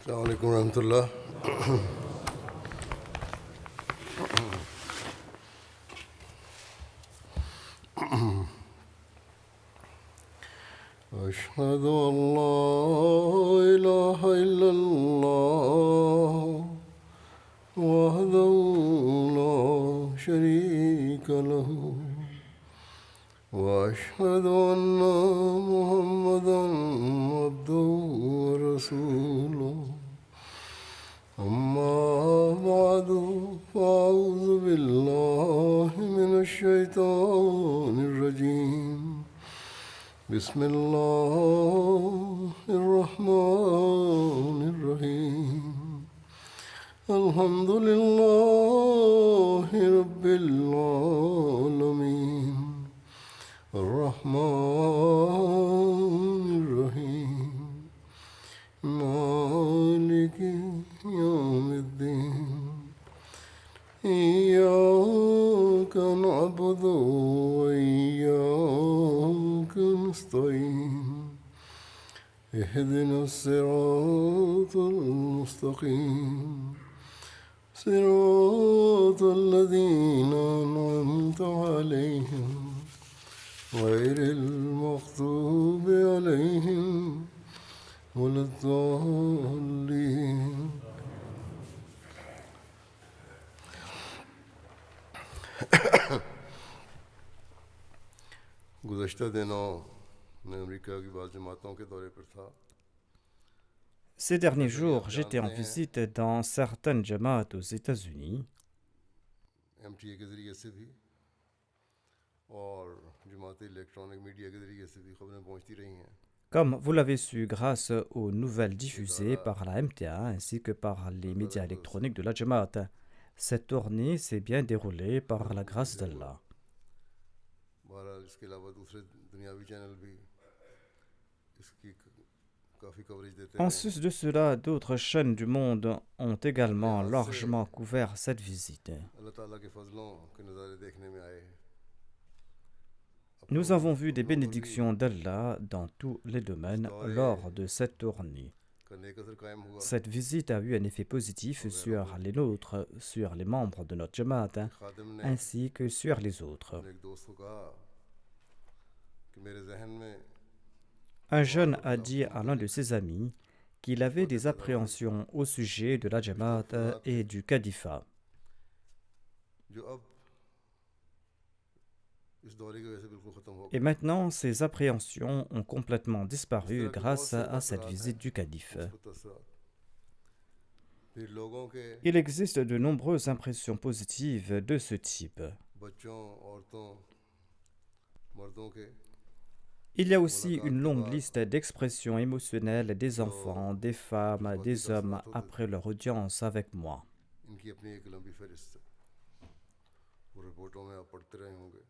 السلام عليكم ورحمة الله. أشهد أن لا إله إلا الله وحده لا شريك له وأشهد أن محمدا عبده ورسوله أما بعد فأعوذ بالله من الشيطان الرجيم بسم الله الرحمن الرحيم الحمد لله رب العالمين الرحمن الرحيم مالك يوم الدين إياك نعبد وإياك نستعين اهدنا الصراط المستقيم صراط الذين أنعمت عليهم غير المغضوب عليهم ولا الضالين. गुज़श्ता दिनों मैं अमेरिका की बाज़ जमातों के दौरे पर था. Ces derniers jours, j'étais en visite dans certaines jamaats aux États-Unis. MTA के ज़रिए से भी और जमात इलेक्ट्रॉनिक मीडिया के ज़रिए से भी खबरें पहुंचती रही हैं. Comme vous l'avez su grâce aux nouvelles diffusées par la MTA ainsi que par les médias électroniques de la Jamaat, cette tournée s'est bien déroulée par la grâce d'Allah. बहरहाल इसके अलावा दूसरे दुनियावी चैनल भी इसकी काफ़ी कवरेज देते En रहे हैं. sus de cela, d'autres chaînes du monde ont également largement couvert cette visite. अल्लाह ताला के फजलों के नज़ारे देखने में आए. Nous avons vu des bénédictions d'Allah dans tous les domaines lors de cette tournée. करने का असर कायम हुआ. Cette visite a eu un effet positif sur les nôtres, sur les membres de notre Jamaat, खादिम ने ainsi que sur les autres. अपने एक दोस्त को कहा कि मेरे जहन में Un jeune a dit à l'un de ses amis qu'il avait des appréhensions au sujet de la Jamaat et du califat. जो अब इस दौरे की वजह से बिल्कुल ख़त्म हो Et गया. maintenant, ces appréhensions ont complètement disparu grâce à cette visite du calife. मुस्बत असरात. फिर लोगों के Il existe de nombreuses impressions positives de ce type. बच्चों, औरतों, मर्दों के Il y a aussi une longue liste d'expressions émotionnelles des enfants, des femmes, des hommes après leur audience avec moi. इनकी अपनी एक लंबी फहरिस्त है. वो रिपोर्टों में आप पढ़ते रहे होंगे.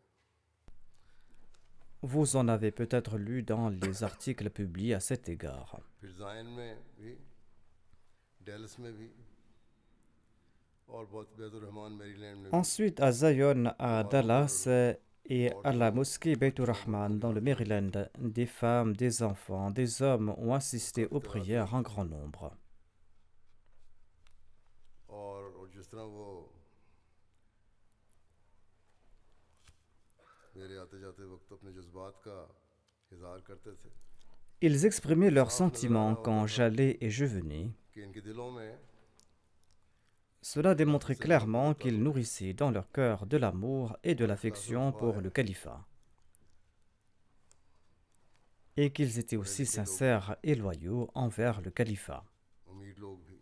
Vous en avez peut-être lu dans les articles publiés à cet égard. फिर जायन में भी, डेलस में भी और बहुत बैतुर्रहमान मैरीलैंड में भी. Ensuite, à Zion, à Dallas et à la mosquée Beitur Rahman dans le Maryland, des femmes, des enfants, des hommes ont assisté aux prières en grand nombre. और जिस तरह वो मेरे आते जाते वक्त अपने जज्बात का इजहार करते थे Ils exprimaient leurs sentiments quand j'allais et je venais. कि इनके दिलों में Cela démontrait clairement qu'ils nourrissaient dans leur cœur de l'amour et de l'affection pour le califat. Et qu'ils étaient aussi sincères et loyaux envers le califat. अमीर लोग भी,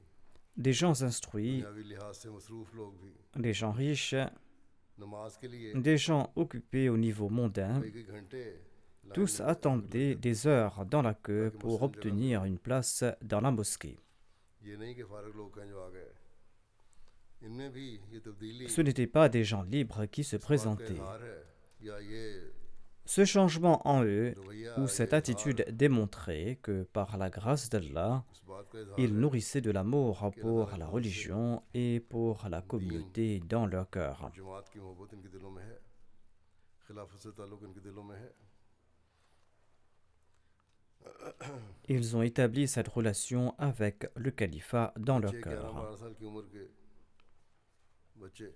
Des gens instruits, दुनियावी लिहाज से मसरूफ लोग भी des gens riches, नमाज के लिए des gens occupés au niveau mondain, कई कई घंटे लाइन tous में attendaient des heures dans la queue pour obtenir une place dans la mosquée. ये नहीं कि फारग लोग कहीं जो आ गए. इनमें भी ये तब्दीली Ce n'étaient pas des gens libres qui se इस बात का présentaient. इजहार है या ये Ce changement en eux, रवैया ou cette ये attitude démontrait que par la grâce d'Allah, इस बात का इजहार ils है nourrissaient de l'amour pour la religion et pour la communauté dans leur cœur. जमात की मोहब्बत इनके दिलों में है, खिलाफत से ताल्लुक इनके दिलों में है. Ils ont établi cette relation avec le califat dans leur बच्चे 11 cœur. 12 साल की उम्र के बच्चे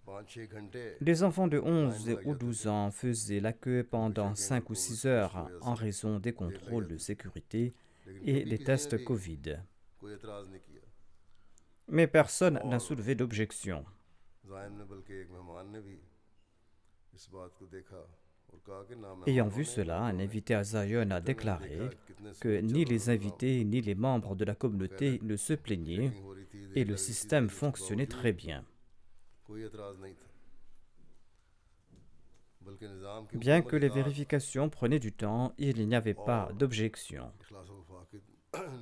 5-6 घंटे Les enfants de लाइन 11 में लग ou जाते 12 थे ans faisaient la queue उनको pendant चेकिंग और 5 ou कोविड 6 टेस्ट की heures वजह en से raison des देर लग contrôles de जाती थी sécurité लेकिन et कभी des किसी ने tests भी Covid. कोई एतराज़ नहीं किया Mais personne n'a और soulevé d'objection. जायन ने बल्कि एक मेहमान ने भी इस बात को देखा और कहा कि ना Ayant मेहमानों vu ने cela, ना un इन्होंने invité à Zion a बेटर मैंने देखा déclaré कितने que स्मूथ चल ni रहा les था निज़ाम invités ni les membres de la बाकायदा communauté ne se plaignaient checking हो रही थी et देर le लग रही थी système लेकिन उसके fonctionnait बावजूद très bien. कोई एतराज़ नहीं था बल्कि निज़ाम की Bien मुकम्मल que les इताअत vérifications prenaient du temps, il n'y avait pas और d'objection. इखलास व वफा के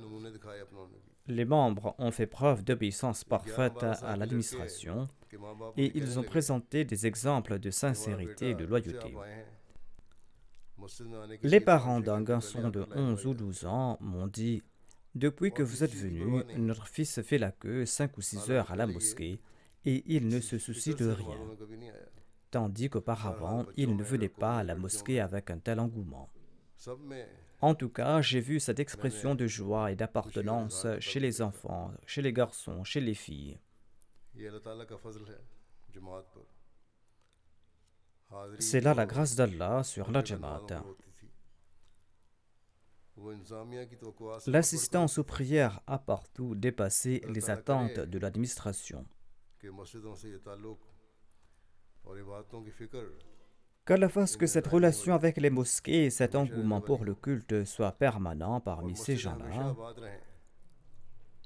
नमूने दिखाए अपनों ने भी Les membres ont fait preuve d'obéissance ये 11 parfaite 12 साल à के लड़के l'administration के माँ बाप et उन्हें ils कहने ont लगे présenté des exemples de कि हमारा sincérité बेटा et de जब से loyauté. आप आए हैं मस्जिद में आने के Les लिए parents 5-6 d'un घंटे पहले garçon de आपकी लाइन 11 लगाई ou जाती 12 है ans m'ont dit: Depuis que और vous किसी êtes चीज़ की venu, परवाह नहीं notre fils fait la queue 5 ou 6 heures हालांकि à la पहले ये mosquée et il ne किसी se soucie फिक्र de से rien, दिमागों में कभी नहीं आया tandis बहरहाल qu'auparavant, बच्चों il ne में venait लड़कों pas à में la लड़कियों mosquée में avec un tel engouement. सब में En tout cas, j'ai vu cette मैंने expression de joie et खुशी और d'appartenance इजहार का chez तलब les देखा enfants, chez les garçons, chez les filles. ये अल्लाह ताला का फजल है जमात पर हाज़री C'est जो là la grâce d'Allah sur la मगरिब नमाज़ों पर Jamaat. होती थी वो इंतज़ामिया की तवक्कुआत से ऊपर बढ़कर L'assistance होती aux थी prières a partout dépassé अल्लाह les ताला करे attentes de l'administration. कि मस्जिदों से ये ताल्लुक़ और इबादतों की फ़िक्र Qu'Allah fasse que इनमें cette दायमी हो relation जाए avec les mosquées et cet हमेशा रहने engouement वाली pour le हो culte soit permanent और parmi ces मस्जिदें हमेशा gens-là आबाद रहें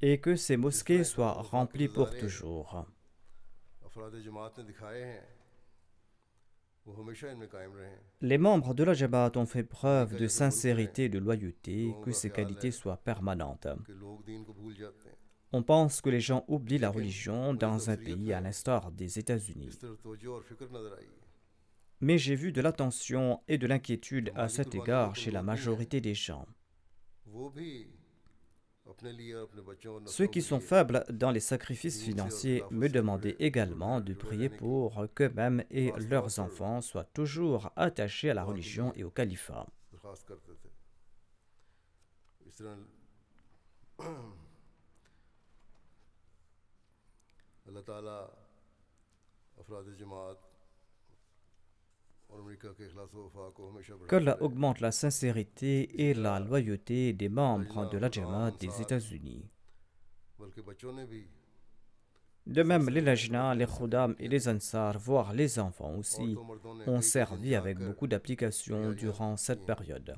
et que ces जिस तरह mosquées इखलास soient व वफा के remplies pour नज़ारे toujours. अफराद जमात ने दिखाए हैं वो हमेशा इनमें कायम रहें Les membres de la Jamaat ont fait नबी preuve का de जैसा मुल्क में sincérité et de loyauté, लोगों que का ces ख्याल है qualités soient permanentes. कि लोग दीन को भूल जाते हैं On pense que les gens oublient la लेकिन religion मुझे dans un तबसरियत pays à में l'instar des États-Unis. इस तरफ तवज्जो और फिक्र नज़र आई Mais j'ai vu de l'attention et de l'inquiétude जो à माली cet कुर्बानियों को égard chez la कमज़ोर नहीं है majorité des gens. वो भी अपने लिए और अपने बच्चों और Ceux नस्लों qui के sont लिए faibles dans les sacrifices दीन से और financiers खिलाफत me से demandaient également de जुड़े prier रहने की pour qu'eux-mêmes et खास तौर leurs पर enfants soient toujours attachés à la दुआ के religion लिए et au califat. दरख्वास्त करते थे इस तरह अल्लाह ताला अफराद जमात और अमेरिका के इखलास व वफा को हमेशा बढ़ाता Qu'Allah रहे augmente la sincérité इसी et तरह la loyauté des membres लजना de la खुदाम Jamaat des अंसार États-Unis. बल्कि बच्चों ने भी De même, les सिलसिले में Lajna, बढ़ते les नसीहतें Khuddam et की les Ansar, voire les enfants aussi, औरतों मर्दों ने ont कई कई दिन servi जाग avec कर beaucoup d'application तैयारियां durant की cette हैं période.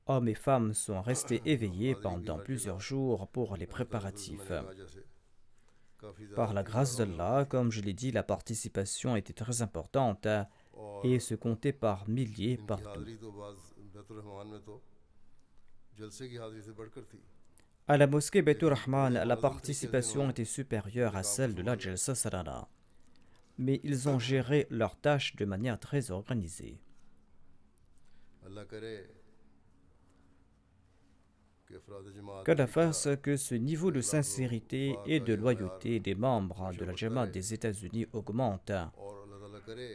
Hommes et femmes sont restés éveillés हाज़री भी pendant हर plusieurs जगह jours pour les अल्लाह ताला से préparatifs. मैंने कहा जैसे काफ़ी Par ज़्यादा la थी grâce हज़ारों में होती d'Allah, थी comme je l'ai dit, la participation était très importante et और se comptait par milliers इनकी partout. हाज़री तो बाज़ बैतुल रहमान में तो जलसे की हाज़री से बढ़कर थी À la mosquée Baitur लेकिन Rahman, बड़े la मुनज़्ज़म तरीके से participation इन्होंने était supérieure अपने à काम को celle de la संभाला Jalsa Sarana. Mais ils ont géré leurs tâches de manière très organisée. अल्लाह करे कि अफराद जमात Qu'Allah America fasse que ce niveau और de इखलास व sincérité वफा et का de ये मैार loyauté des membres de हमेशा la बढ़ता Jamaat रहे des États-Unis augmente, और अल्लाह ताला करे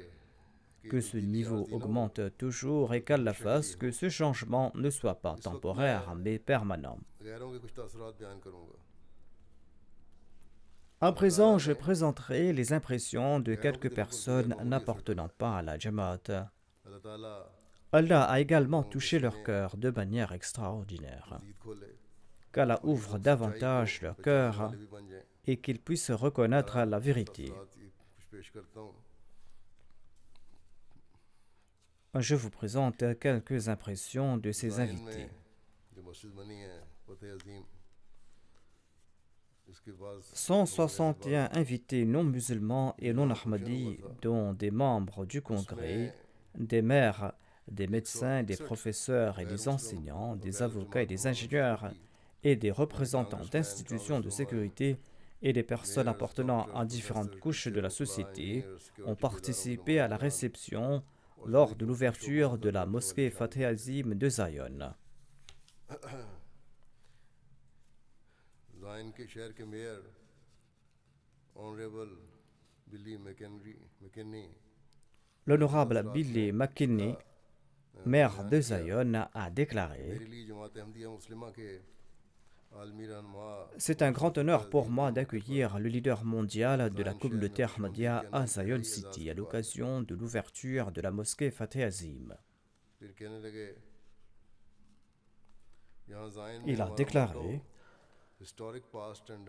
कि que ce तब्दीली niveau आर्जी ना हो augmente toujours et बल्कि qu'Allah हमेशा के fasse लिए que हो ce changement ne soit pas इस वक्त temporaire मैं mais permanent. गैरों के कुछ तअसुरात बयान करूँगा À अल्लाह ताला présent, je ने présenterai les impressions de गैरों के quelques दिलों पर कितने personnes मामूली असर n'appartenant डाला pas à la Jamaat. अल्लाह ताला Allah a également लोगों के touché leur सीने cœur de manière extraordinaire. मजीद खोले Qu'Allah और ये ouvre लोग सच्चाई को davantage leur पहचानने cœur वाले भी बन जाएं et qu'ils puissent reconnaître बहरहाल la कुछ vérité. तअसुरात ये कुछ पेश करता हूँ Je vous présente quelques impressions de ces Zion invités. में जो मस्जिद बनी है फतेह अजीम इसके बाद लोगों ने इस 161 बात invités non musulmans et non इजहार खुशन हुआ ahmadis, था dont des membres du congrès, उसमें des maires, des médecins, des 161 professeurs et गैर des मुस्लिम enseignants, और des गैर avocats et जमात des नुमा मशरक़ी ingénieurs et des représentants congressman d'institutions de congress नुमा sécurité et des personnes mayors appartenant doctors à différentes professor couches de teacher la वकला société engineer ont security के इदारों के participé à la नुमाइंदान réception और lors शरीक de मुख्तलिफ l'ouverture शोबों de से la ताल्लुक़ mosquée वाले Fateh किराम Azim de Zion. ज़ायन के शहर के मेयर ऑनरेबल बिली मैकिन्नी L'honorable तअसुरात Billy में McKinney, लिखा maire de Zion, a déclaré: मेरे लिए जमात अहमदिया मुस्लिमा के आलमी रहनुमा c'est un grand honneur pour moi d'accueillir le leader mondial de la communauté Ahmadiyya à Zion City à l'occasion de l'ouverture de la mosquée Fateh Azim. फिर कहने लगे यहाँ जायन में Il a हमारा déclaré: historic past and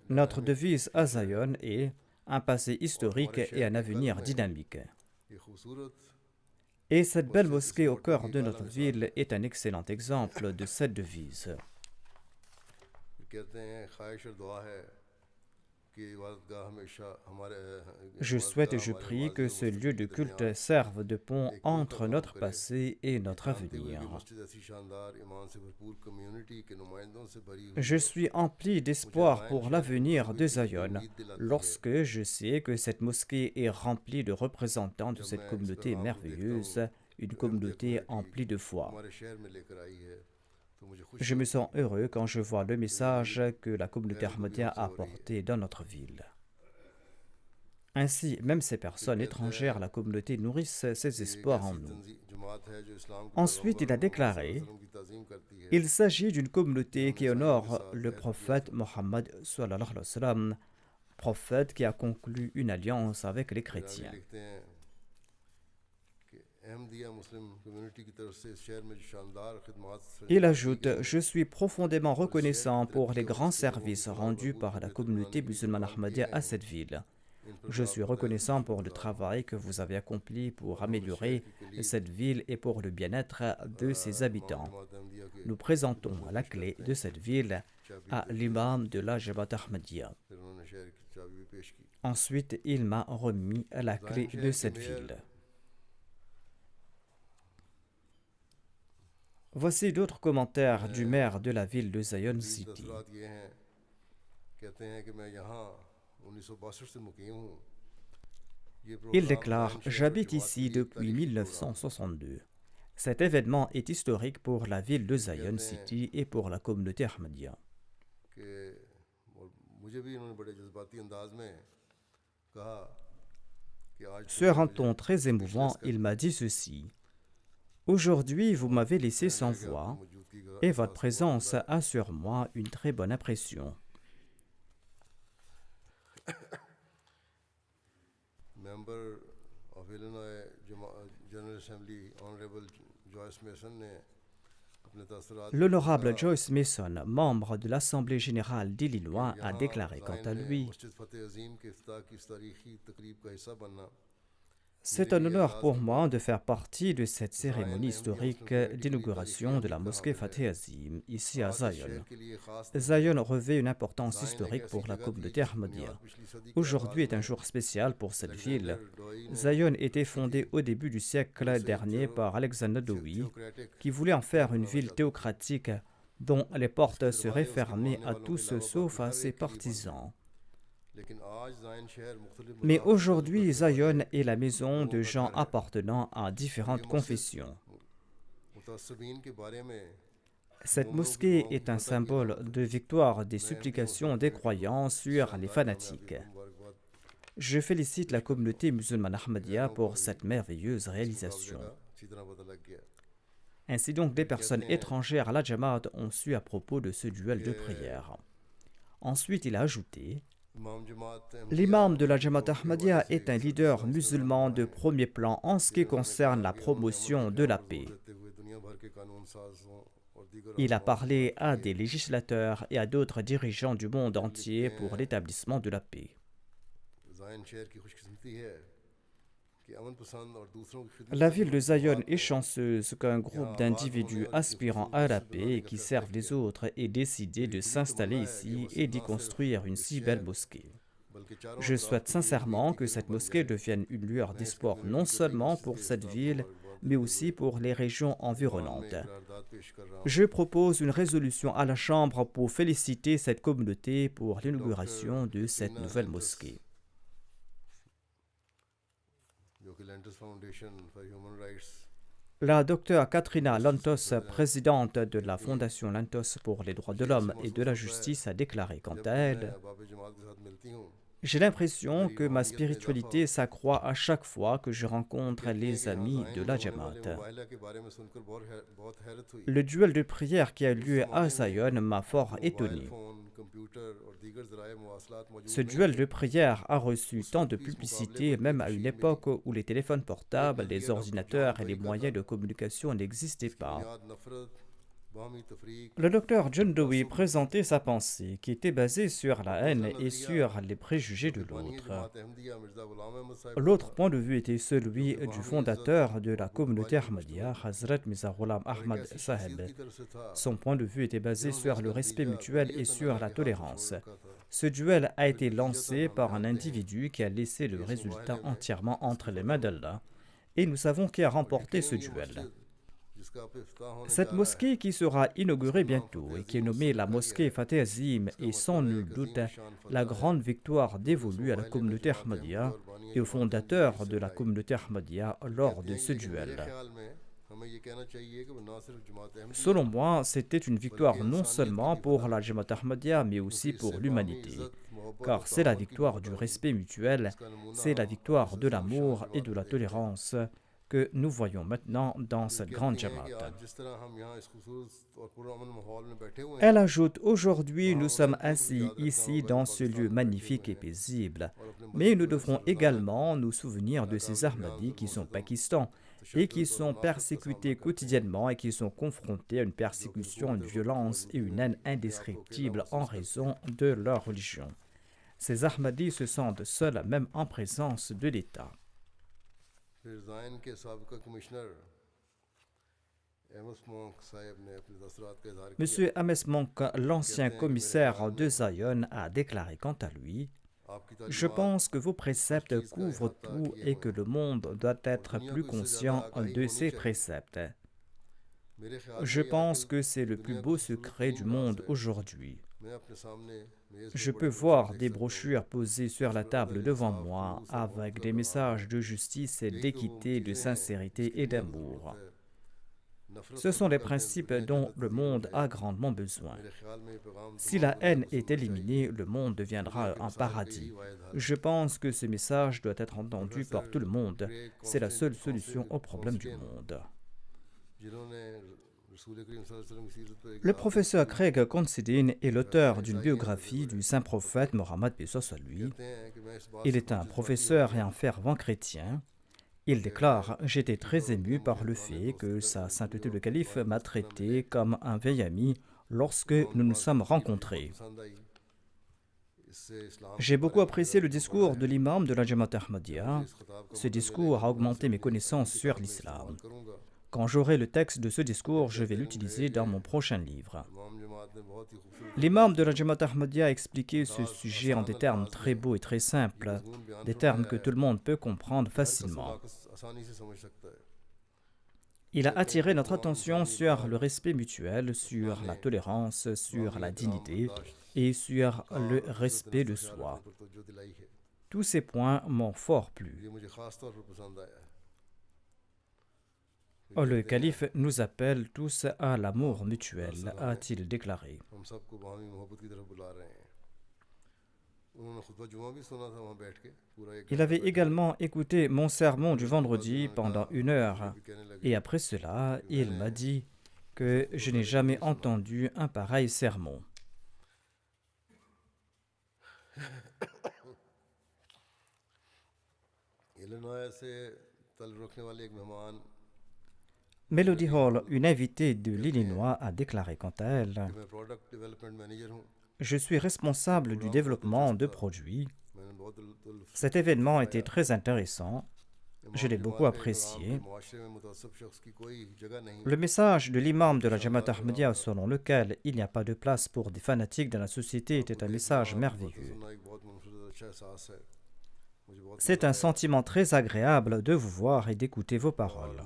notre devise à Zion est un passé historique et un avenir dynamique. ये खूबसूरत Et cette belle mosquée au cœur de notre ville est un excellent exemple de cette devise. कहते हैं ख्वाहिश और दुआ है कि इबादतगाह हमेशा हमारे Je souhaite et je prie que ce lieu de culte serve de pont entre notre passé et notre avenir. मस्जिद ऐसी शानदार ईमान से भरपूर कम्युनिटी के नुमाइंदों से भरी हुई Je suis empli d'espoir pour l'avenir de Zion lorsque je sais que cette mosquée est remplie de représentants de cette communauté merveilleuse, une communauté emplie de foi. हमारे शहर में लेकर आई है तो मुझे खुश Je me sens heureux quand je vois le message que la communauté Ahmadiyya a apporté dans notre ville. Ainsi, même ces personnes étrangères, la communauté nourrissent ses espoirs en nous. जमात है जो इस्लाम को Ensuite, il a déclaré: की ताज़ीम करती है il s'agit d'une communauté qui honore le prophète Mohammed sallallahu alayhi wa sallam, prophète qui a conclu une alliance avec les chrétiens. लिखते हैं कि Ahmadiyya Muslim community की तरफ से इस शहर में जो शानदार खिदमत Il ajoute: je suis profondément reconnaissant pour les grands services rendus par la communauté musulmane Ahmadiyya à cette ville. Je suis reconnaissant pour le travail que vous avez accompli pour améliorer cette ville et pour le bien-être de ses habitants. जमात अहमदिया के Nous présentons la clé de cette ville à l'imam de la Jamaat Ahmadiyya. फिर उन्होंने शहर की चाबी भी पेश की Ensuite, il m'a remis la clé de cette ville. Voici d'autres commentaires du maire de la ville de Zion City. तसरात ये हैं कहते हैं कि मैं यहाँ 1962 से मुकीम हूँ ये Il प्रोग्राम déclare: जायन शहर और j'habite जमात ici के लिए depuis तारीखी 1962. Cet événement est historique pour la ville de Zion City et pour la communauté Ahmadiyya. कि और मुझे भी इन्होंने बड़े जज्बाती अंदाज में कहा कि आज Sur un ton très émouvant, il m'a dit ceci: aujourd'hui, vous m'avez laissé sans voix मौजूदगी का et votre présence a sur moi une très bonne impression. Member of Illinois general assembly honourable Joyce Mason ने अपने तसरात L'honorable Joyce Mason, membre de l'Assemblée générale d'Illinois, a déclaré quant à lui: मस्जिद फतेह अजीम के इफ्ताह की इस तारीखी तकरीब का हिस्सा बनना c'est un honneur pour moi de faire partie de cette cérémonie historique d'inauguration de la mosquée Fateh Azim, ici à Zion. शहर के लिए खास Zion revêt une importance historique pour la communauté Ahmadiyya. Aujourd'hui est un jour spécial pour cette ville. Zion était fondée au début du siècle dernier par Alexander Dowie, qui voulait en faire une ville théocratique dont les portes seraient fermées à tous sauf à ses partisans. लेकिन आज जायन शहर मुख्तलिफ Mais aujourd'hui, Zion est la maison de gens appartenant à différentes confessions. मुतअस्सिबीन के बारे में Cette mosquée est un symbole de victoire des supplications des croyants sur les fanatiques. मुबारकबाद Je félicite la communauté musulmane Ahmadiyya pour cette merveilleuse réalisation. अच्छी तरह पता लग गया Ainsi donc, des personnes étrangères à la Jamaat ont su à propos de ce duel de prière. Ensuite, il a ajouté: इमाम जमात l'imam de la Jamaat Ahmadiyya est un leader musulman de premier plan en ce qui concerne la promotion de la paix. करते हुए दुनिया भर के कानून साजों और दीगर Il a parlé à des législateurs et à d'autres dirigeants du monde entier pour l'établissement de la paix. जायन शहर की खुशकिस्मती है कि अमन पसंद और दूसरों की खिदमत La ville de Zion est chanceuse qu'un groupe d'individus aspirant à la paix et qui servent les autres ait décidé de s'installer ici et d'y construire une si belle mosquée. बल्कि चारों Je souhaite sincèrement que cette mosquée devienne une lueur d'espoir non seulement pour cette ville, mais aussi pour les régions environnantes. करारदाद पेश कर रहा हूँ Je propose une résolution à la Chambre pour féliciter cette communauté pour l'inauguration de cette nouvelle mosquée. जो कि Lantus foundation for human rights La docteure Katrina Lantos, présidente de la Fondation Lantos pour les droits de l'homme et de la justice, a déclaré quant à elle: बाब जमात के साथ मिलती हूँ J'ai l'impression que ma spiritualité s'accroît à chaque fois que je rencontre les amis de la Jamaat. Le duel de prière qui a lieu à Zion m'a fort étonné. Ce duel de prière a reçu tant de publicité, même à une époque où les téléphones portables, les ordinateurs et les moyens de communication n'existaient pas. Le docteur John Dewey présentait sa pensée qui était basée sur la haine et sur les préjugés de l'autre. L'autre point de vue était celui du fondateur de la communauté Ahmadiyya, Hazrat Mirza Ghulam Ahmad Saheb. Son point de vue était basé sur le respect mutuel et sur la tolérance. Ce duel a été lancé par un individu qui a laissé le résultat entièrement entre les mains d'Allah. Et nous savons qui a remporté ce duel. Cette mosquée qui sera inaugurée bientôt et qui est nommée la mosquée Fateh Azim est sans nul doute la grande victoire dévolue à la communauté Ahmadiyya et aux fondateurs de la communauté Ahmadiyya lors de ce duel. Selon moi, c'était une victoire non seulement pour la Jamaat Ahmadiyya mais aussi pour l'humanité, car c'est la victoire du respect mutuel, c'est la victoire de l'amour et de la tolérance que nous voyons maintenant dans cette grande Jamaat. Elle ajoute, aujourd'hui nous sommes assis ici dans ce lieu magnifique et paisible, mais nous devrons également nous souvenir de ces Ahmadis qui sont au Pakistan et qui sont persécutés quotidiennement et qui sont confrontés à une persécution, une violence et une haine indescriptibles en raison de leur religion. Ces Ahmadis se sentent seuls même en présence de l'État. Monsieur Ames Monk, l'ancien commissaire de Zion, a déclaré quant à lui: « Je pense que vos préceptes couvrent tout et que le monde doit être plus conscient de ces préceptes. Je pense que c'est le plus beau secret du monde aujourd'hui. Je peux voir des brochures posées sur la table devant moi avec des messages de justice, d'équité, de sincérité et d'amour. Ce sont les principes dont le monde a grandement besoin. Si la haine est éliminée, le monde deviendra un paradis. Je pense que ce message doit être entendu par tout le monde. C'est la seule solution au problème du monde. » Le professeur Craig Considine est l'auteur d'une biographie du saint prophète Mohammed Peace lui. Il est un professeur et un fervent chrétien. Il déclare: « J'étais très ému par le fait que sa sainteté le calife m'a traité comme un vieil ami lorsque nous nous sommes rencontrés. J'ai beaucoup apprécié le discours de l'imam de la Jamaat Ahmadiyya. Ce discours a augmenté mes connaissances sur l'islam. Quand j'aurai le texte de ce discours, je vais l'utiliser dans mon prochain livre. » L'imam de la Jamaat Ahmadiyya a expliqué ce sujet en des termes très beaux et très simples, des termes que tout le monde peut comprendre facilement. Il a attiré notre attention sur le respect mutuel, sur la tolérance, sur la dignité et sur le respect de soi. Tous ces points m'ont fort plu. Le calife nous appelle tous à l'amour mutuel, a-t-il déclaré. Il avait également écouté mon sermon du vendredi pendant 1 heure, et après cela, il m'a dit que je n'ai jamais entendu un pareil sermon. Melody Hall, une invitée de l'Illinois, a déclaré quant à elle: « Je suis responsable du développement de produits. Cet événement était très intéressant. Je l'ai beaucoup apprécié. Le message de l'imam de la Jamaat Ahmadiyya selon lequel il n'y a pas de place pour des fanatiques dans la société était un message merveilleux. C'est un sentiment très agréable de vous voir et d'écouter vos paroles.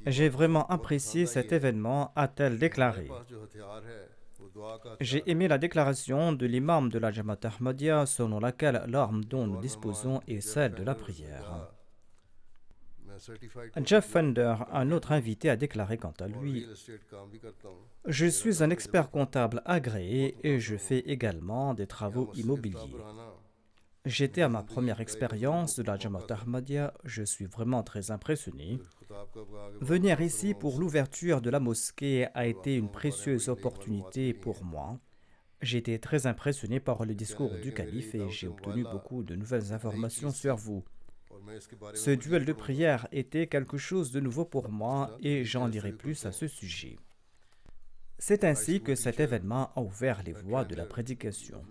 J'ai vraiment apprécié cet événement, a-t-elle déclaré. J'ai aimé la déclaration de l'imam de la Jamaat Ahmadiyya selon laquelle l'arme dont nous disposons est celle de la prière. Jeff Fender, un autre invité, a déclaré quant à lui: « Je suis un expert comptable agréé et je fais également des travaux immobiliers. J'étais à ma première expérience de la Jamaat Ahmadiyya, je suis vraiment très impressionné. Venir ici pour l'ouverture de la mosquée a été une précieuse opportunité pour moi. J'ai été très impressionné par le discours du calife et j'ai obtenu beaucoup de nouvelles informations sur vous. Ce duel de prière était quelque chose de nouveau pour moi et j'en dirai plus à ce sujet. C'est ainsi que cet événement a ouvert les voies de la prédication.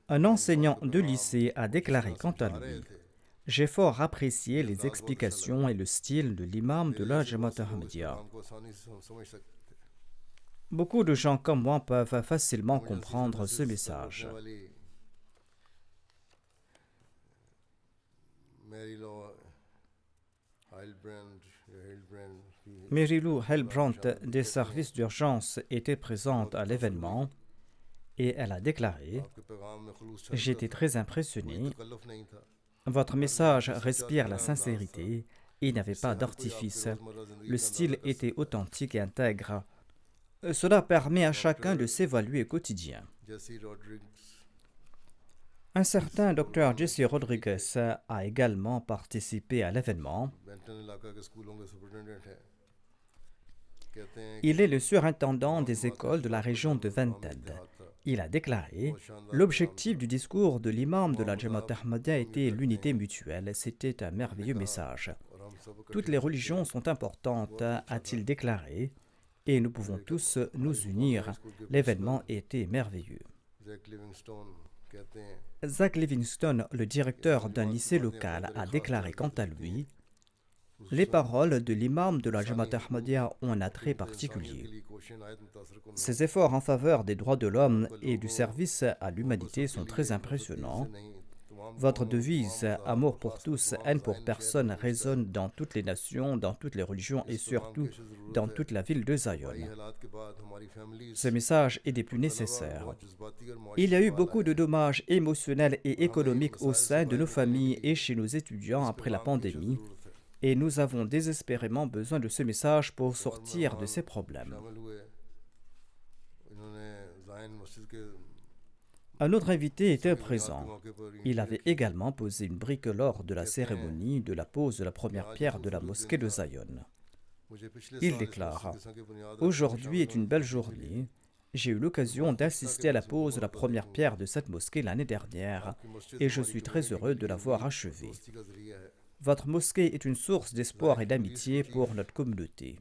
Un enseignant de lycée a déclaré quant à lui: j'ai fort apprécié les explications et le style de l'imam de la Jamaat Ahmadiyya. Beaucoup de gens comme moi peuvent facilement comprendre ce message. Mary Lou Heilbrandt des services d'urgence était présente à l'événement et elle a déclaré: j'étais très impressionné. Votre message respire la sincérité. Il n'y avait pas d'artifice. Le style était authentique et intègre. Cela permet à chacun de s'évaluer au quotidien. Un certain Dr Jesse Rodriguez a également participé à l'événement. Il est le surintendant des écoles de la région de Vented. Il a déclaré: l'objectif du discours de l'imam de la Jamaat Ahmadiyya était l'unité mutuelle. C'était un merveilleux message. Toutes les religions sont importantes, a-t-il déclaré, et nous pouvons tous nous unir. L'événement était merveilleux. Zach Livingstone, le directeur d'un lycée local, a déclaré quant à lui: les paroles de l'imam de la Jamaat Ahmadiyya ont un attrait particulier. Ses efforts en faveur des droits de l'homme et du service à l'humanité sont très impressionnants. Votre devise « Amour pour tous, haine pour personne » résonne dans toutes les nations, dans toutes les religions et surtout dans toute la ville de Zion. Ce message est des plus nécessaires. Il y a eu beaucoup de dommages émotionnels et économiques au sein de nos familles et chez nos étudiants après la pandémie, et nous avons désespérément besoin de ce message pour sortir de ces problèmes. Un autre invité était présent. Il avait également posé une brique lors de la cérémonie de la pose de la première pierre de la mosquée de Zion. Il déclare: aujourd'hui est une belle journée. J'ai eu l'occasion d'assister à la pose de la première pierre de cette mosquée l'année dernière et je suis très heureux de l'avoir achevée. Votre mosquée est une source d'espoir et d'amitié pour notre communauté.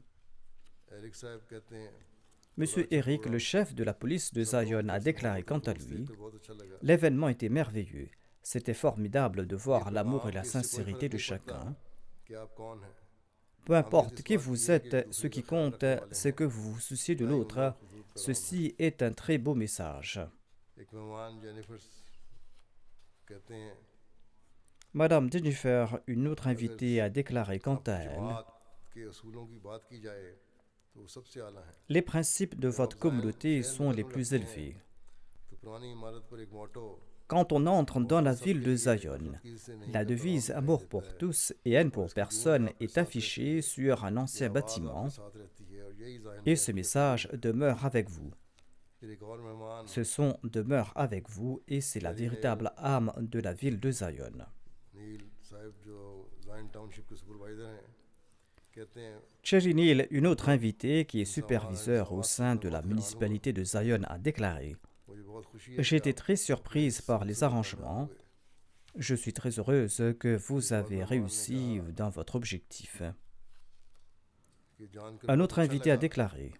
Monsieur Eric, le chef de la police de Zion, a déclaré quant à lui: l'événement était merveilleux. C'était formidable de voir l'amour et la sincérité de chacun. Peu importe qui vous êtes, ce qui compte, c'est que vous vous souciez de l'autre. Ceci est un très beau message. Madame Jennifer, une autre invitée, a déclaré quant à elle: les principes de votre communauté sont les plus élevés. Quand on entre dans la ville de Zion, la devise « Amour pour tous et haine pour personne » est affichée sur un ancien bâtiment et ce message demeure avec vous. Ce son demeure avec vous et c'est la véritable âme de la ville de Zion. Cherry Neal, une autre invitée qui est superviseur au sein de la municipalité de Zion, a déclaré: j'ai été très surprise par les arrangements. Je suis très heureuse que vous avez réussi dans votre objectif. Un autre invité a déclaré: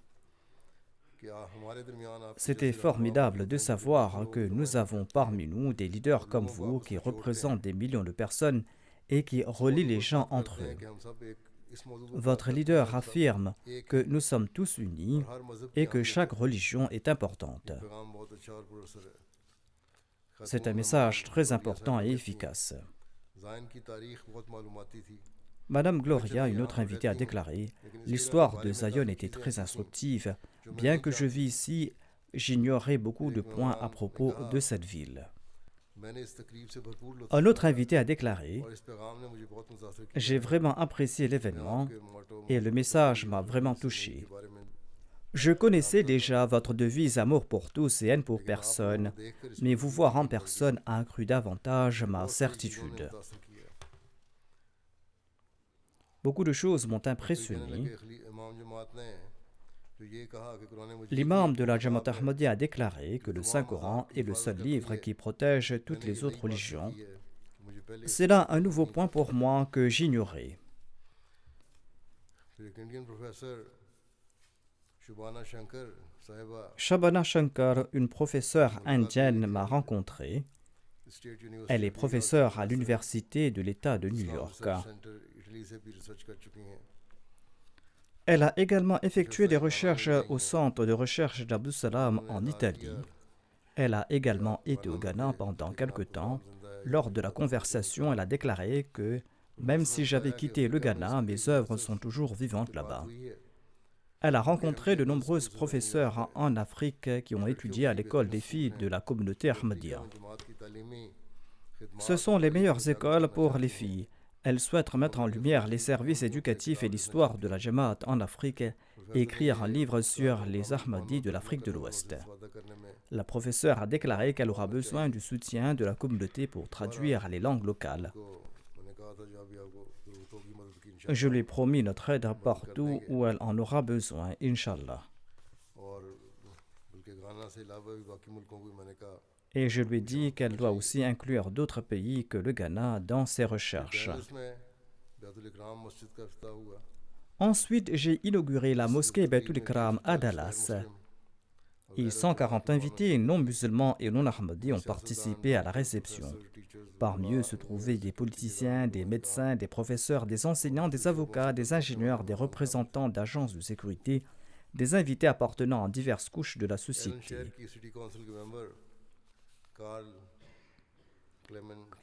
c'était formidable de savoir que nous avons parmi nous des leaders comme vous qui représentent des millions de personnes et qui relient les gens entre eux. Votre leader affirme que nous sommes tous unis et que chaque religion est importante. C'est un message très important et efficace. Madame Gloria, une autre invitée, a déclaré: l'histoire de Zion était très instructive. Bien que je vis ici, j'ignorais beaucoup de points à propos de cette ville. Un autre invité a déclaré: j'ai vraiment apprécié l'événement et le message m'a vraiment touché. Je connaissais déjà votre devise amour pour tous et haine pour personne, mais vous voir en personne a accru davantage ma certitude. Beaucoup de choses m'ont impressionné. L'imam de la Jamaat Ahmadiyya a déclaré que le Saint-Coran est le seul livre qui protège toutes les autres religions. C'est là un nouveau point pour moi que j'ignorais. Shabana Shankar, une professeure indienne, m'a rencontré. Elle est professeure à l'université de l'État de New York. Elle a également effectué des recherches au centre de recherche d'Abdus Salam en Italie. Elle a également été au Ghana pendant quelque temps. Lors de la conversation, elle a déclaré que même si j'avais quitté le Ghana, mes œuvres sont toujours vivantes là-bas. Elle a rencontré de nombreux professeurs en Afrique qui ont étudié à l'école des filles de la communauté Ahmadiyya. Ce sont les meilleures écoles pour les filles. Elle souhaite mettre en lumière les services éducatifs et l'histoire de la Jamaat en Afrique et écrire un livre sur les Ahmadis de l'Afrique de l'Ouest. La professeure a déclaré qu'elle aura besoin du soutien de la communauté pour traduire les langues locales. Je lui ai promis notre aide partout où elle en aura besoin, Inch'Allah. Et je lui ai dit qu'elle doit aussi inclure d'autres pays que le Ghana dans ses recherches. Ensuite, j'ai inauguré la mosquée Baitul Ikram à Dallas. Et 140 invités non musulmans et non ahmadis ont participé à la réception. Parmi eux se trouvaient des politiciens, des médecins, des professeurs, des enseignants, des avocats, des ingénieurs, des représentants d'agences de sécurité, des invités appartenant à diverses couches de la société.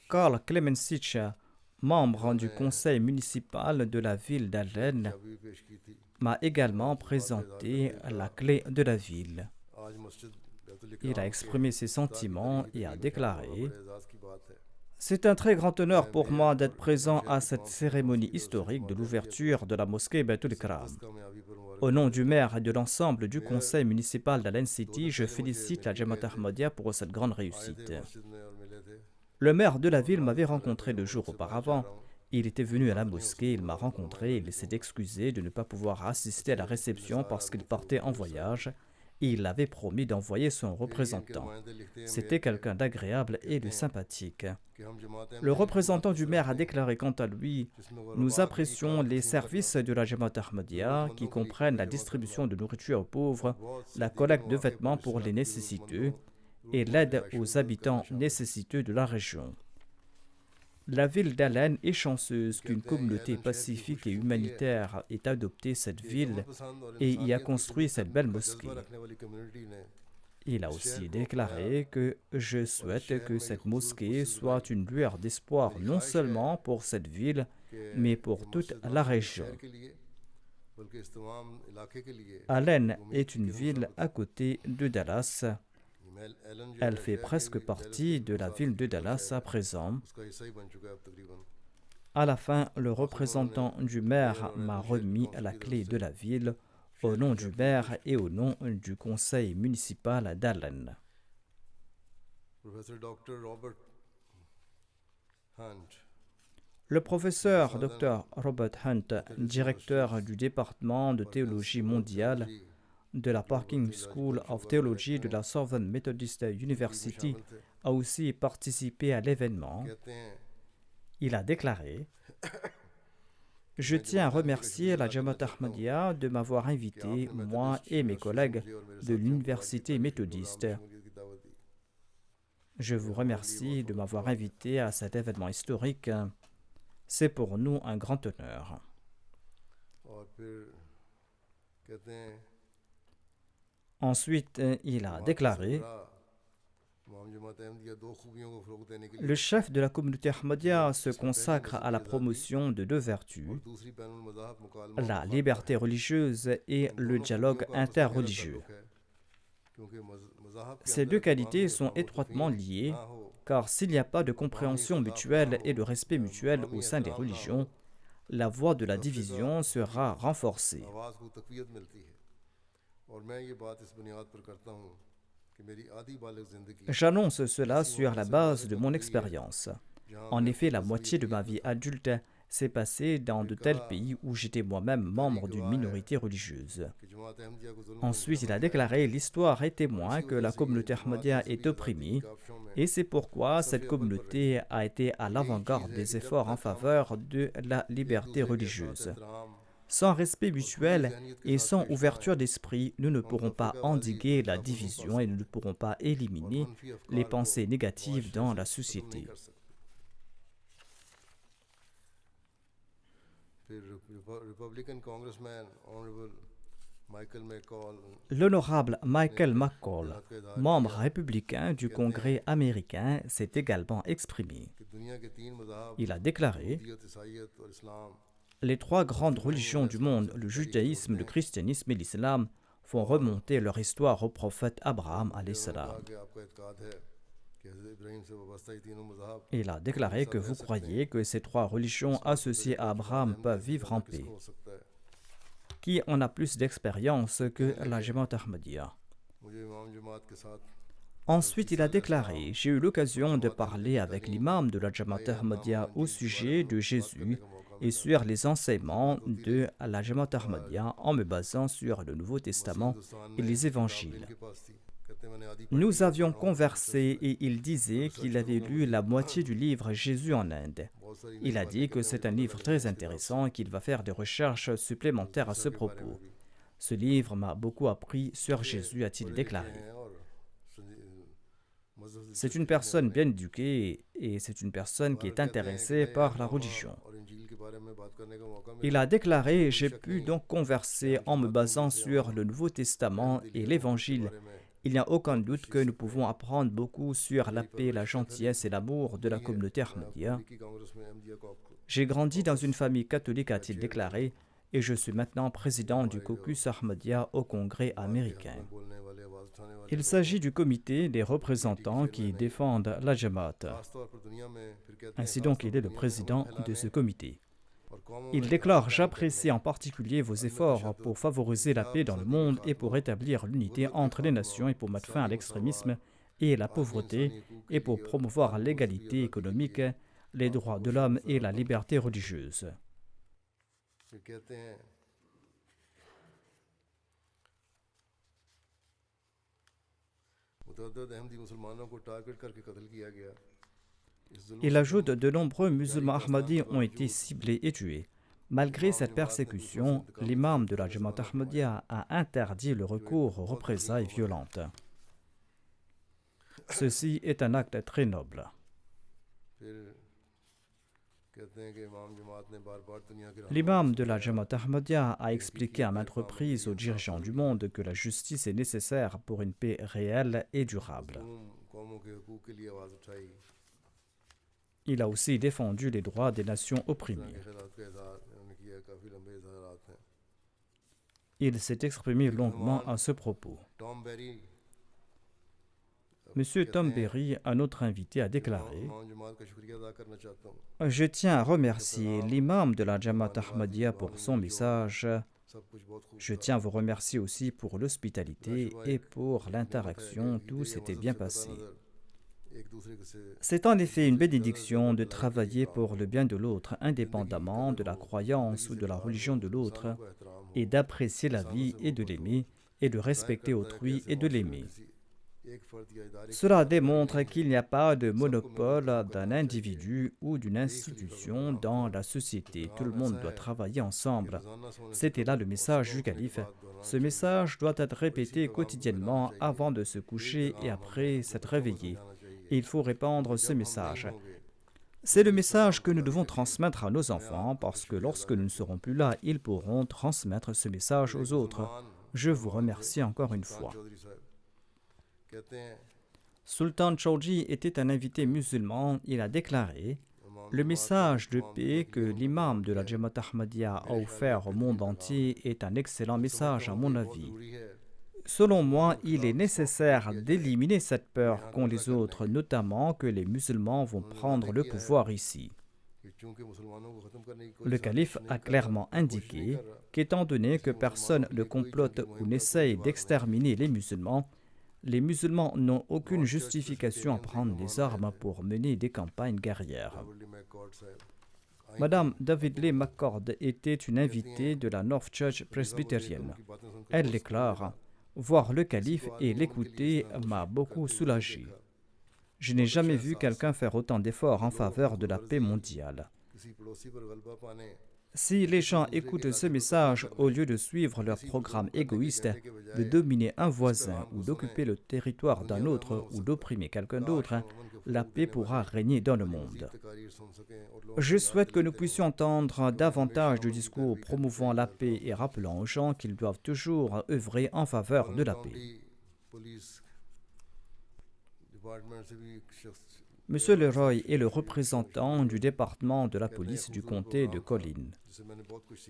Karl Clemensich, membre du conseil municipal de la ville d'Allen, m'a également présenté la clé de la ville. Il a exprimé ses sentiments et a déclaré « C'est un très grand honneur pour moi d'être présent à cette cérémonie historique de l'ouverture de la mosquée Baitul Ikram. Au nom du maire et de l'ensemble du conseil municipal d'Allen City, je félicite la Jamaat Ahmadiyya pour cette grande réussite. Le maire de la ville m'avait rencontré 2 jours auparavant. Il était venu à la mosquée, il m'a rencontré, il s'est excusé de ne pas pouvoir assister à la réception parce qu'il partait en voyage. Et il avait promis d'envoyer son représentant. C'était quelqu'un d'agréable et de sympathique. Le représentant du maire a déclaré quant à lui « Nous apprécions les services de la Jamaat Ahmadiyya qui comprennent la distribution de nourriture aux pauvres, la collecte de vêtements pour les nécessiteux et l'aide aux habitants nécessiteux de la région. » La ville d'Allen est chanceuse qu'une communauté pacifique et humanitaire ait adopté cette ville et y a construit cette belle mosquée. Il a aussi déclaré que je souhaite que cette mosquée soit une lueur d'espoir non seulement pour cette ville, mais pour toute la région. Allen est une ville à côté de Dallas. Elle fait presque partie de la ville de Dallas à présent. À la fin, le représentant du maire m'a remis la clé de la ville au nom du maire et au nom du conseil municipal d'Allen. Le professeur Dr. Robert Hunt, directeur du département de théologie mondiale de la Parking School of Theology de la Southern Methodist University, a aussi participé à l'événement. Il a déclaré « Je tiens à remercier la Jamaat Ahmadiyya de m'avoir invité, moi et mes collègues de l'université méthodiste. Je vous remercie de m'avoir invité à cet événement historique. C'est pour nous un grand honneur. » Ensuite, il a déclaré « Le chef de la communauté Ahmadiyya se consacre à la promotion de 2 vertus, la liberté religieuse et le dialogue interreligieux. Ces 2 qualités sont étroitement liées, car s'il n'y a pas de compréhension mutuelle et de respect mutuel au sein des religions, la voie de la division sera renforcée. J'annonce cela sur la base de mon expérience. En effet, la moitié de ma vie adulte s'est passée dans de tels pays où j'étais moi-même membre d'une minorité religieuse. Ensuite, il a déclaré « L'histoire est témoin que la communauté Ahmadiyya est opprimée et c'est pourquoi cette communauté a été à l'avant-garde des efforts en faveur de la liberté religieuse. Sans respect mutuel et sans ouverture d'esprit, nous ne pourrons pas endiguer la division et nous ne pourrons pas éliminer les pensées négatives dans la société. » L'honorable Michael McCall, membre républicain du Congrès américain, s'est également exprimé. Il a déclaré « Les trois grandes religions du monde, le judaïsme, le christianisme et l'islam, font remonter leur histoire au prophète Abraham alayhi salam. » Il a déclaré que vous croyez que ces trois religions associées à Abraham peuvent vivre en paix. Qui en a plus d'expérience que la Jamaat Ahmadiyya? Ensuite, il a déclaré « J'ai eu l'occasion de parler avec l'imam de la Jamaat Ahmadiyya au sujet de Jésus et sur les enseignements de la Jamaat Ahmadiyya en me basant sur le Nouveau Testament et les évangiles. Nous avions conversé et il disait qu'il avait lu la moitié du livre Jésus en Inde. Il a dit que c'est un livre très intéressant et qu'il va faire des recherches supplémentaires à ce propos. Ce livre m'a beaucoup appris sur Jésus, a-t-il déclaré. C'est une personne bien éduquée et c'est une personne qui est intéressée par la religion. Il a déclaré « J'ai pu donc converser en me basant sur le Nouveau Testament et l'Évangile. Il n'y a aucun doute que nous pouvons apprendre beaucoup sur la paix, la gentillesse et l'amour de la communauté Ahmadiyya. J'ai grandi dans une famille catholique, a-t-il déclaré, et je suis maintenant président du caucus Ahmadiyya au Congrès américain. Il s'agit du comité des représentants qui défendent la Jamaat. Ainsi donc, il est le président de ce comité. Il déclare « J'apprécie en particulier vos efforts pour favoriser la paix dans le monde et pour rétablir l'unité entre les nations et pour mettre fin à l'extrémisme et la pauvreté et pour promouvoir l'égalité économique, les droits de l'homme et la liberté religieuse. » Il ajoute « De nombreux musulmans ahmadis ont été ciblés et tués. Malgré cette persécution, l'imam de la Jamaat Ahmadiyya a interdit le recours aux représailles violentes. Ceci est un acte très noble. » L'imam de la Jamaat Ahmadiyya a expliqué à maintes reprises aux dirigeants du monde que la justice est nécessaire pour une paix réelle et durable. Il a aussi défendu les droits des nations opprimées. Il s'est exprimé longuement à ce propos. Monsieur Tom Berry, un autre invité, a déclaré « Je tiens à remercier l'imam de la Jamaat Ahmadiyya pour son message. Je tiens à vous remercier aussi pour l'hospitalité et pour l'interaction. Tout s'était bien passé. » C'est en effet une bénédiction de travailler pour le bien de l'autre, indépendamment de la croyance ou de la religion de l'autre, et d'apprécier la vie et de l'aimer, et de respecter autrui et de l'aimer. Cela démontre qu'il n'y a pas de monopole d'un individu ou d'une institution dans la société. Tout le monde doit travailler ensemble. C'était là le message du calife. Ce message doit être répété quotidiennement avant de se coucher et après s'être réveillé. Et il faut répandre ce message. C'est le message que nous devons transmettre à nos enfants parce que lorsque nous ne serons plus là, ils pourront transmettre ce message aux autres. Je vous remercie encore une fois. Sultan Chaudhry était un invité musulman. Il a déclaré « Le message de paix que l'imam de la Jamaat Ahmadiyya a offert au monde entier est un excellent message à mon avis. Selon moi, il est nécessaire d'éliminer cette peur qu'ont les autres, notamment que les musulmans vont prendre le pouvoir ici. Le calife a clairement indiqué qu'étant donné que personne ne complote ou n'essaye d'exterminer les musulmans n'ont aucune justification à prendre des armes pour mener des campagnes guerrières. Madame David Lee McCord était une invitée de la North Church Presbyterian. Elle déclare « Voir le calife et l'écouter m'a beaucoup soulagé. Je n'ai jamais vu quelqu'un faire autant d'efforts en faveur de la paix mondiale. Si les gens écoutent ce message au lieu de suivre leur programme égoïste de dominer un voisin ou d'occuper le territoire d'un autre ou d'opprimer quelqu'un d'autre, la paix pourra régner dans le monde. Je souhaite que nous puissions entendre davantage de discours promouvant la paix et rappelant aux gens qu'ils doivent toujours œuvrer en faveur de la paix. Monsieur Leroy est le représentant du département de la police du comté de Collin.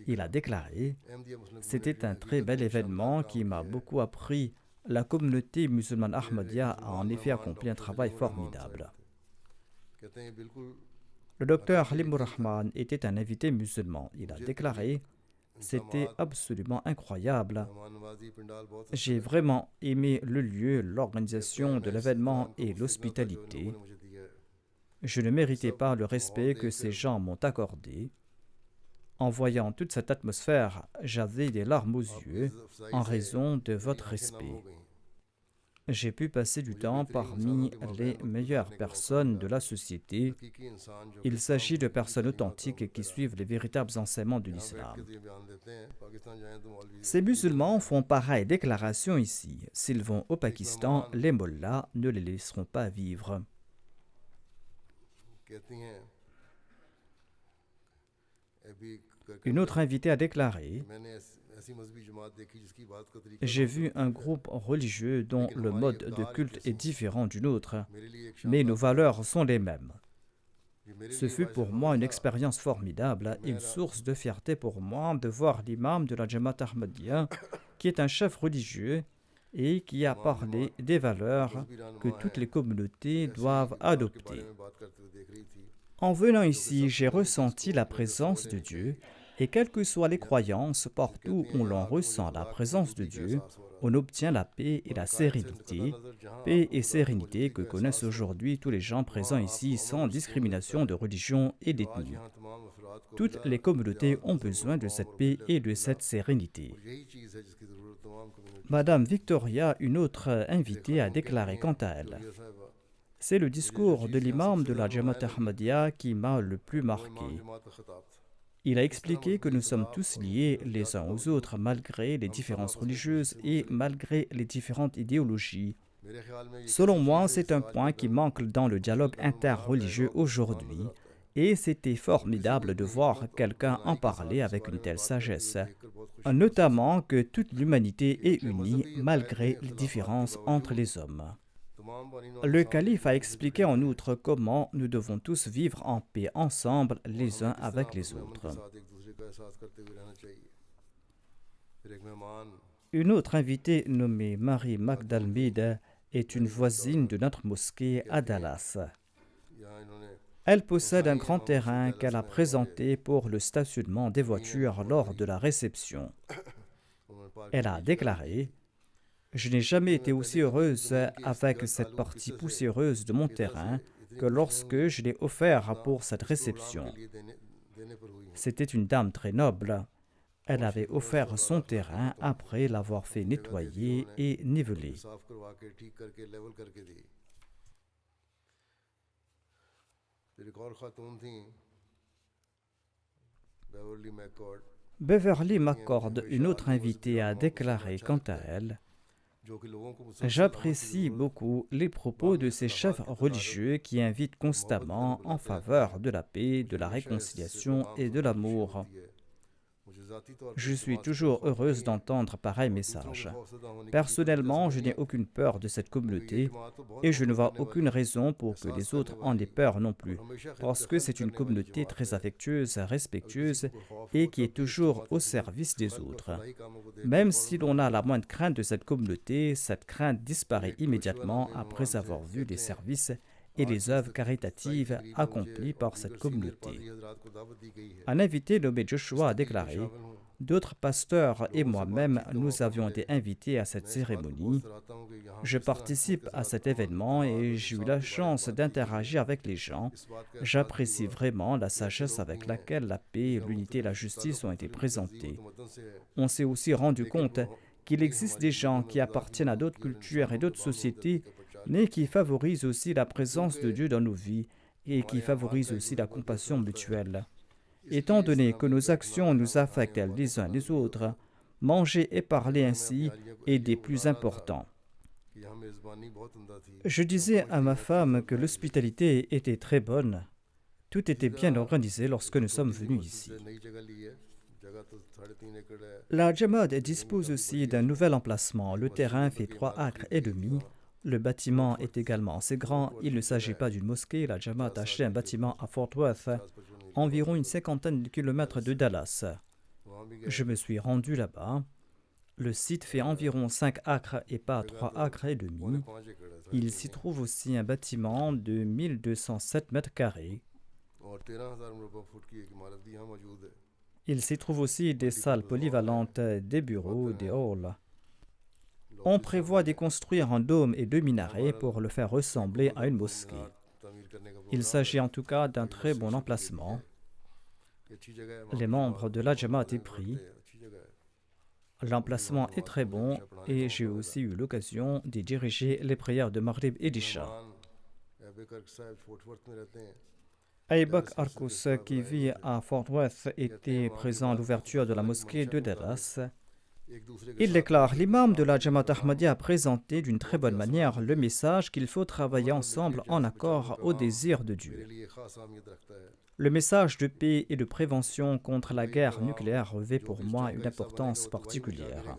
Il a déclaré « C'était un très bel événement qui m'a beaucoup appris. La communauté musulmane Ahmadiyya a en effet accompli un travail formidable. » Le docteur Halimur Rahman était un invité musulman. Il a déclaré « C'était absolument incroyable. J'ai vraiment aimé le lieu, l'organisation de l'événement et l'hospitalité. Je ne méritais pas le respect que ces gens m'ont accordé. En voyant toute cette atmosphère, j'avais des larmes aux yeux en raison de votre respect. J'ai pu passer du temps parmi les meilleures personnes de la société. Il s'agit de personnes authentiques qui suivent les véritables enseignements de l'islam. Ces musulmans font pareille déclaration ici. S'ils vont au Pakistan, les mollahs ne les laisseront pas vivre. » Une autre invitée a déclaré « J'ai vu un groupe religieux dont le mode de culte est différent du nôtre, mais nos valeurs sont les mêmes. Ce fut pour moi une expérience formidable et une source de fierté pour moi de voir l'imam de la Jamaat Ahmadiyya, qui est un chef religieux et qui a parlé des valeurs que toutes les communautés doivent adopter. En venant ici, j'ai ressenti la présence de Dieu, et quelles que soient les croyances, partout où l'on ressent la présence de Dieu, on obtient la paix et la sérénité, paix et sérénité que connaissent aujourd'hui tous les gens présents ici sans discrimination de religion et d'ethnie. Toutes les communautés ont besoin de cette paix et de cette sérénité. Madame Victoria, une autre invitée, a déclaré quant à elle « C'est le discours de l'imam de la Jamaat Ahmadiyya qui m'a le plus marqué. Il a expliqué que nous sommes tous liés les uns aux autres malgré les différences religieuses et malgré les différentes idéologies. Selon moi, c'est un point qui manque dans le dialogue interreligieux aujourd'hui et c'était formidable de voir quelqu'un en parler avec une telle sagesse, notamment que toute l'humanité est unie malgré les différences entre les hommes. Le calife a expliqué en outre comment nous devons tous vivre en paix ensemble les uns avec les autres. Une autre invitée nommée Marie Magdalmide est une voisine de notre mosquée à Dallas. Elle possède un grand terrain qu'elle a présenté pour le stationnement des voitures lors de la réception. Elle a déclaré « Je n'ai jamais été aussi heureuse avec cette partie poussiéreuse de mon terrain que lorsque je l'ai offert pour cette réception. » C'était une dame très noble. Elle avait offert son terrain après l'avoir fait nettoyer et niveler. Beverly McCord, une autre invitée, a déclaré quant à elle « J'apprécie beaucoup les propos de ces chefs religieux qui invitent constamment en faveur de la paix, de la réconciliation et de l'amour. Je suis toujours heureuse d'entendre pareil message. Personnellement, je n'ai aucune peur de cette communauté et je ne vois aucune raison pour que les autres en aient peur non plus, parce que c'est une communauté très affectueuse, respectueuse et qui est toujours au service des autres. Même si l'on a la moindre crainte de cette communauté, cette crainte disparaît immédiatement après avoir vu les services et les œuvres caritatives accomplies par cette communauté. Un invité nommé Joshua a déclaré: « D'autres pasteurs et moi-même, nous avions été invités à cette cérémonie. Je participe à cet événement et j'ai eu la chance d'interagir avec les gens. J'apprécie vraiment la sagesse avec laquelle la paix, l'unité et la justice ont été présentées. On s'est aussi rendu compte qu'il existe des gens qui appartiennent à d'autres cultures et d'autres sociétés, mais qui favorisent aussi la présence de Dieu dans nos vies et qui favorisent aussi la compassion mutuelle. Étant donné que nos actions nous affectent les uns les autres, manger et parler ainsi est des plus importants. » Je disais à ma femme que l'hospitalité était très bonne. Tout était bien organisé lorsque nous sommes venus ici. La Jamaat dispose aussi d'un nouvel emplacement. Le terrain fait 3 acres et demi. Le bâtiment est également assez grand. Il ne s'agit pas d'une mosquée. La Jamaat a acheté un bâtiment à Fort Worth, environ une 50aine de kilomètres de Dallas. Je me suis rendu là-bas. Le site fait environ 5 acres et pas 3 acres et demi. Il s'y trouve aussi un bâtiment de 1207 mètres carrés. Il s'y trouve aussi des salles polyvalentes, des bureaux, des halls. On prévoit d'y construire un dôme et 2 minarets pour le faire ressembler à une mosquée. Il s'agit en tout cas d'un très bon emplacement. Les membres de la Jamaat y prient. L'emplacement est très bon et j'ai aussi eu l'occasion d'y diriger les prières de Maghrib et d'Isha. Aybak Arkus, qui vit à Fort Worth, était présent à l'ouverture de la mosquée de Dallas. Il déclare: « L'imam de la Jamaat Ahmadiyya a présenté d'une très bonne manière le message qu'il faut travailler ensemble en accord au désir de Dieu. Le message de paix et de prévention contre la guerre nucléaire revêt pour moi une importance particulière.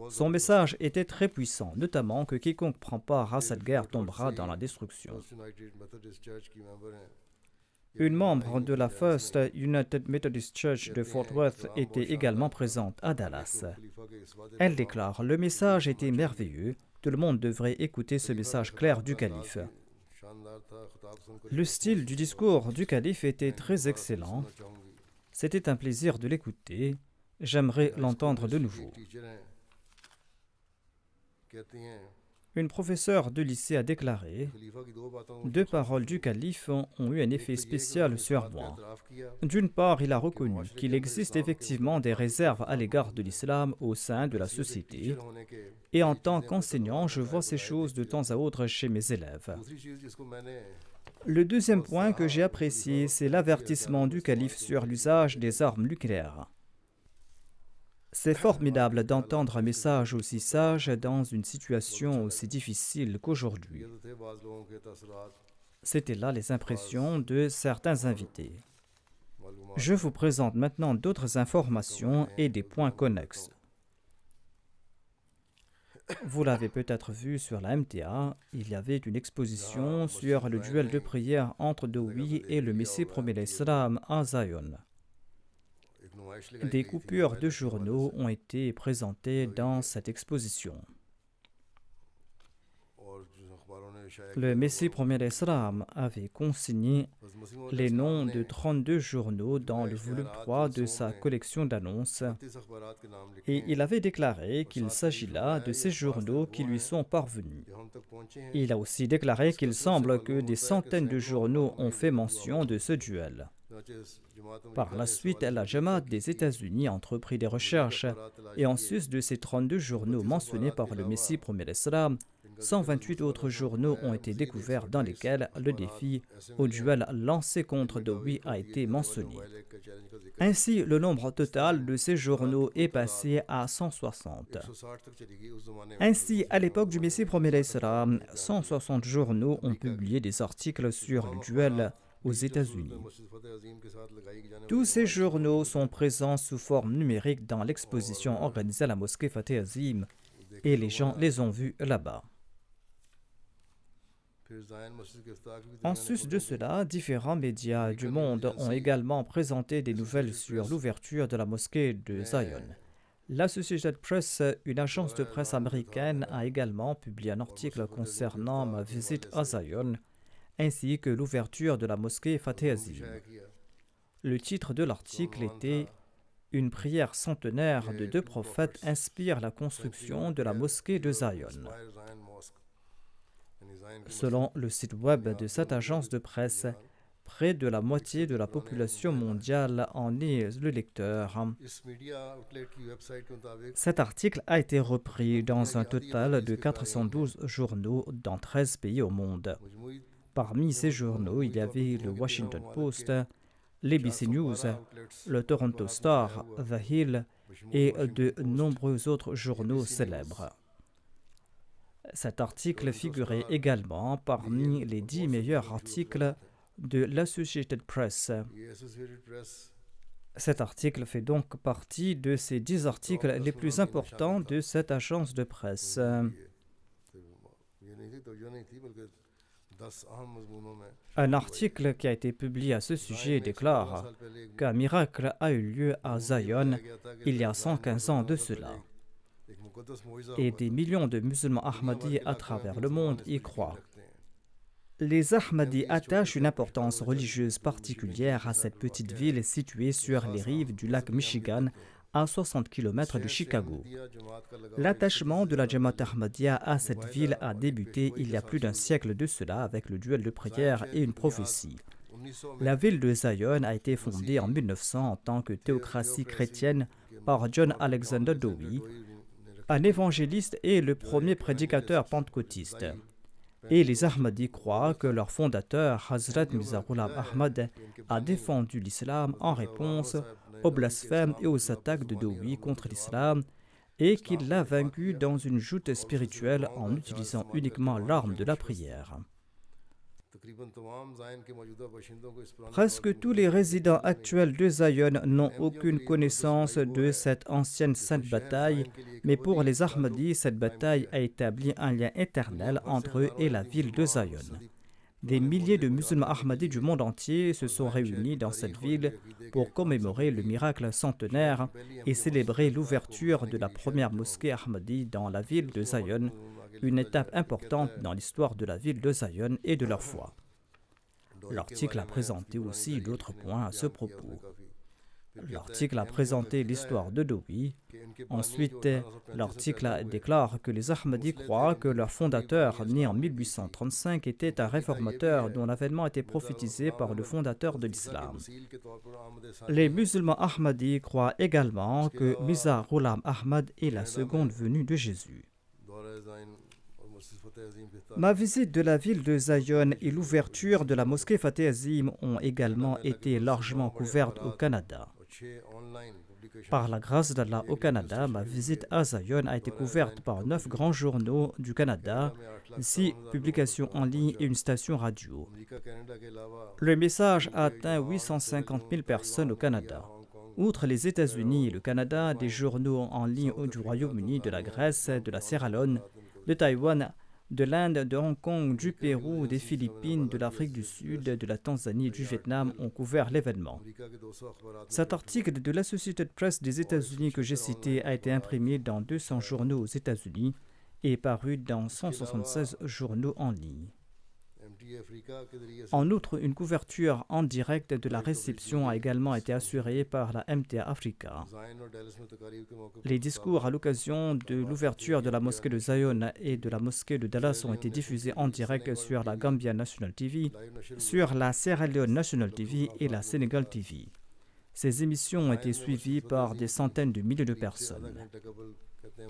Son message était très puissant, notamment que quiconque prend part à cette guerre tombera dans la destruction. » Une membre de la First United Methodist Church de Fort Worth était également présente à Dallas. Elle déclare: « Le message était merveilleux. Tout le monde devrait écouter ce message clair du calife. » Le style du discours du calife était très excellent. C'était un plaisir de l'écouter. J'aimerais l'entendre de nouveau. Une professeure de lycée a déclaré: « 2 paroles du calife ont eu un effet spécial sur moi. D'une part, il a reconnu qu'il existe effectivement des réserves à l'égard de l'islam au sein de la société, et en tant qu'enseignant, je vois ces choses de temps à autre chez mes élèves. Le deuxième point que j'ai apprécié, c'est l'avertissement du calife sur l'usage des armes nucléaires. C'est formidable d'entendre un message aussi sage dans une situation aussi difficile qu'aujourd'hui. » C'étaient là les impressions de certains invités. Je vous présente maintenant d'autres informations et des points connexes. Vous l'avez peut-être vu sur la MTA, il y avait une exposition sur le duel de prière entre Dowie et le Messie promet l'Islam à Zion. Des coupures de journaux ont été présentées dans cette exposition. Le Messie promet l'Islam avait consigné les noms de 32 journaux dans le volume 3 de sa collection d'annonces et il avait déclaré qu'il s'agit là de ces journaux qui lui sont parvenus. Il a aussi déclaré qu'il semble que des centaines de journaux ont fait mention de ce duel. Par la suite, la Jamaat des États-Unis a entrepris des recherches et en sus de ces 32 journaux mentionnés par le Messie promet l'Islam, 128 autres journaux ont été découverts dans lesquels le défi au duel lancé contre Dowie a été mentionné. Ainsi, le nombre total de ces journaux est passé à 160. Ainsi, à l'époque du Messie promet l'Islam, 160 journaux ont publié des articles sur le duel aux États-Unis. Tous ces journaux sont présents sous forme numérique dans l'exposition organisée à la mosquée Fateh Azim et les gens les ont vus là-bas. En sus de cela, différents médias du monde ont également présenté des nouvelles sur l'ouverture de la mosquée de Zion. L'Associated Press, une agence de presse américaine, a également publié un article concernant ma visite à Zion. ainsi que l'ouverture de la mosquée Fateh Azim. Le titre de l'article était « Une prière centenaire de deux prophètes inspire la construction de la mosquée de Zion ». Selon le site web de cette agence de presse, près de la moitié de la population mondiale en est le lecteur. Cet article a été repris dans un total de 412 journaux dans 13 pays au monde. Parmi ces journaux, il y avait le Washington Post, l'ABC News, le Toronto Star, The Hill et de nombreux autres journaux célèbres. Cet article figurait également parmi les 10 meilleurs articles de l'Associated Press. Cet article fait donc partie de ces 10 articles les plus importants de cette agence de presse. Un article qui a été publié à ce sujet déclare qu'un miracle a eu lieu à Zion il y a 115 ans de cela. Et des millions de musulmans ahmadis à travers le monde y croient. Les Ahmadis attachent une importance religieuse particulière à cette petite ville située sur les rives du lac Michigan, à 60 km de Chicago. L'attachement de la Jamaat Ahmadiyya à cette ville a débuté il y a plus d'un siècle de cela avec le duel de prière et une prophétie. La ville de Zion a été fondée en 1900 en tant que théocratie chrétienne par John Alexander Dowie, un évangéliste et le premier prédicateur pentecôtiste. Et les Ahmadis croient que leur fondateur, Hazrat Mirza Ghulam Ahmad, a défendu l'islam en réponse aux blasphèmes et aux attaques de Dowie contre l'islam et qu'il l'a vaincu dans une joute spirituelle en utilisant uniquement l'arme de la prière. Presque tous les résidents actuels de Zion n'ont aucune connaissance de cette ancienne sainte bataille, mais pour les Ahmadis, cette bataille a établi un lien éternel entre eux et la ville de Zion. Des milliers de musulmans ahmadis du monde entier se sont réunis dans cette ville pour commémorer le miracle centenaire et célébrer l'ouverture de la première mosquée ahmadi dans la ville de Zion, une étape importante dans l'histoire de la ville de Zion et de leur foi. L'article a présenté aussi d'autres points à ce propos. L'article a présenté l'histoire de Dowie. Ensuite, l'article déclare que les Ahmadis croient que leur fondateur, né en 1835, était un réformateur dont l'avènement était prophétisé par le fondateur de l'islam. Les musulmans Ahmadis croient également que Mirza Ghulam Ahmad est la seconde venue de Jésus. Ma visite de la ville de Zion et l'ouverture de la mosquée Fateh Azim ont également été largement couvertes au Canada. Par la grâce d'Allah au Canada, ma visite à Zion a été couverte par 9 grands journaux du Canada, 6 publications en ligne et une station radio. Le message a atteint 850 000 personnes au Canada. Outre les États-Unis et le Canada, des journaux en ligne du Royaume-Uni, de la Grèce, de la Sierra Leone, de Taïwan, de l'Inde, de Hong Kong, du Pérou, des Philippines, de l'Afrique du Sud, de la Tanzanie et du Vietnam ont couvert l'événement. Cet article de l'Associated Press des États-Unis que j'ai cité a été imprimé dans 200 journaux aux États-Unis et paru dans 176 journaux en ligne. En outre, une couverture en direct de la réception a également été assurée par la MTA Africa. Les discours à l'occasion de l'ouverture de la mosquée de Zion et de la mosquée de Dallas ont été diffusés en direct sur la Gambia National TV, sur la Sierra Leone National TV et la Senegal TV. Ces émissions ont été suivies par des centaines de milliers de personnes.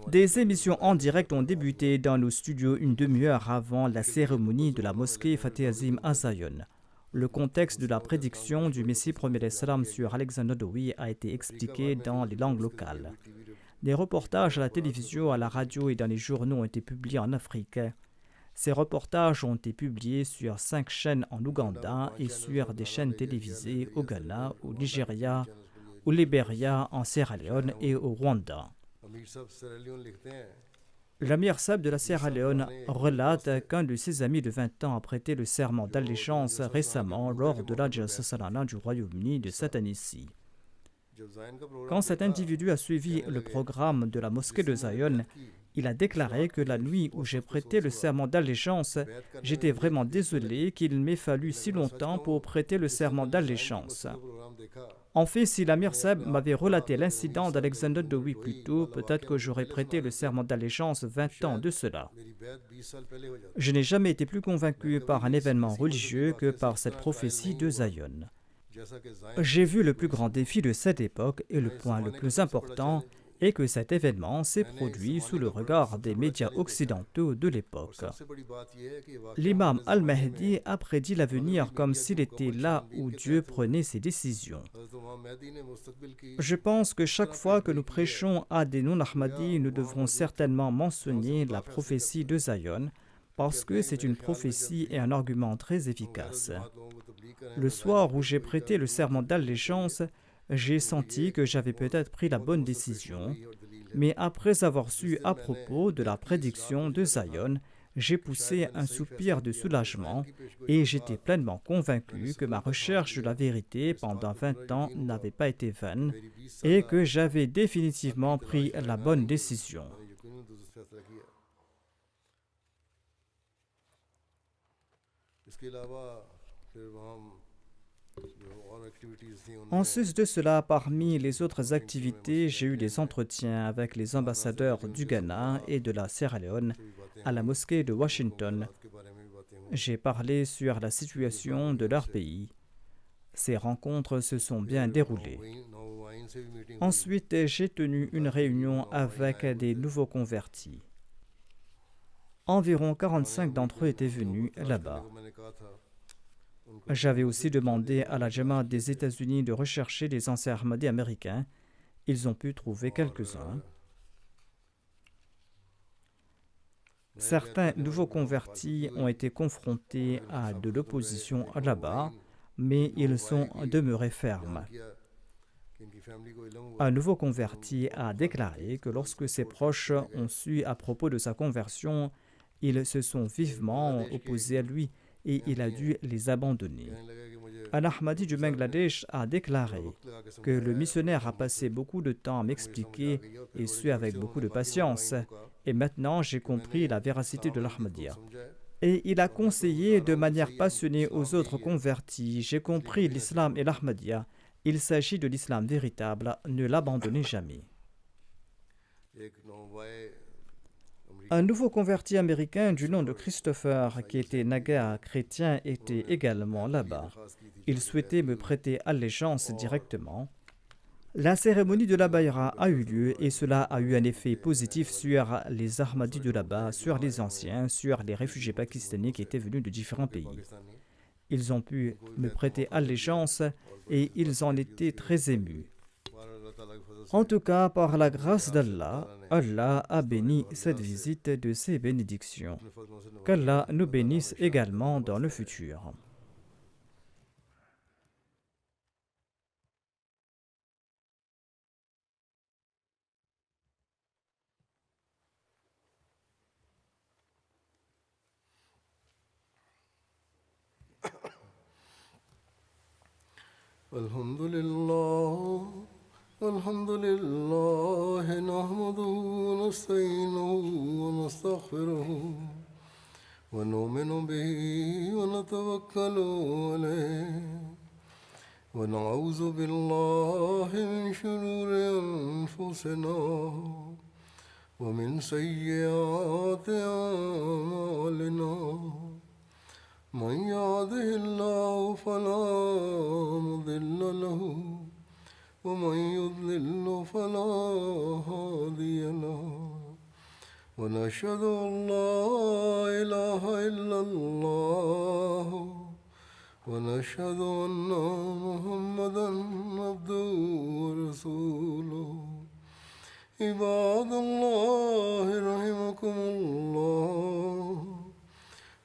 Des émissions en direct ont débuté dans nos studios une demi-heure avant la cérémonie de la mosquée Fateh Azim à Zion. Le contexte de la prédiction du Messie premier d'Islam sur Alexander Dowie a été expliqué dans les langues locales. Des reportages à la télévision, à la radio et dans les journaux ont été publiés en Afrique. Ces reportages ont été publiés sur 5 chaînes en Ouganda et sur des chaînes télévisées au Ghana, au Nigeria, au Libéria, en Sierra Leone et au Rwanda. L'Amir Sab de la Sierra Leone relate qu'un de ses amis de 20 ans a prêté le serment d'allégeance récemment lors de la Jalsa Salana du Royaume-Uni de cette année-ci. Quand cet individu a suivi le programme de la mosquée de Zion, il a déclaré que la nuit où j'ai prêté le serment d'allégeance, j'étais vraiment désolé qu'il m'ait fallu si longtemps pour prêter le serment d'allégeance. En fait, si l'Amir Saheb m'avait relaté l'incident d'Alexander Dowie plus tôt, peut-être que j'aurais prêté le serment d'allégeance 20 ans de cela. Je n'ai jamais été plus convaincu par un événement religieux que par cette prophétie de Zion. J'ai vu le plus grand défi de cette époque et le point le plus important est que cet événement s'est produit sous le regard des médias occidentaux de l'époque. L'imam al-Mahdi a prédit l'avenir comme s'il était là où Dieu prenait ses décisions. Je pense que chaque fois que nous prêchons à des non-Ahmadis, nous devrons certainement mentionner la prophétie de Zion, parce que c'est une prophétie et un argument très efficace. Le soir où j'ai prêté le serment d'allégeance, j'ai senti que j'avais peut-être pris la bonne décision, mais après avoir su à propos de la prédiction de Zion, j'ai poussé un soupir de soulagement et j'étais pleinement convaincu que ma recherche de la vérité pendant 20 ans n'avait pas été vaine et que j'avais définitivement pris la bonne décision. En sus de cela, parmi les autres activités, j'ai eu des entretiens avec les ambassadeurs du Ghana et de la Sierra Leone à la mosquée de Washington. J'ai parlé sur la situation de leur pays. Ces rencontres se sont bien déroulées. Ensuite, j'ai tenu une réunion avec des nouveaux convertis. Environ 45 d'entre eux étaient venus là-bas. J'avais aussi demandé à la Jamaat des États-Unis de rechercher des anciens Ahmadis américains. Ils ont pu trouver quelques-uns. Certains nouveaux convertis ont été confrontés à de l'opposition là-bas, mais ils sont demeurés fermes. Un nouveau converti a déclaré que lorsque ses proches ont su à propos de sa conversion, ils se sont vivement opposés à lui et il a dû les abandonner. Un Ahmadi du Bangladesh a déclaré que le missionnaire a passé beaucoup de temps à m'expliquer et ce avec beaucoup de patience. Et maintenant, j'ai compris la véracité de l'Ahmadiyya. Et il a conseillé de manière passionnée aux autres convertis. J'ai compris l'islam et l'Ahmadiyya. Il s'agit de l'islam véritable. Ne l'abandonnez jamais. Un nouveau converti américain du nom de Christopher, qui était naguère chrétien, était également là-bas. Il souhaitait me prêter allégeance directement. La cérémonie de la Bayra a eu lieu et cela a eu un effet positif sur les Ahmadis de là-bas, sur les anciens, sur les réfugiés pakistanais qui étaient venus de différents pays. Ils ont pu me prêter allégeance et ils en étaient très émus. En tout cas, par la grâce d'Allah, Allah a béni cette visite de ses bénédictions. Qu'Allah nous bénisse également dans le futur. الحمد لله نحمده ونستعينه ونستغفره ونؤمن به ونتوكل عليه ونعوذ بالله من شرور أنفسنا ومن سيئات أعمالنا من يهده الله فلا مضل له ومن يضلل فلا هادي له ونشهد أن لا إله إلا الله ونشهد أن محمدا عبده ورسوله عباد الله رحمكم الله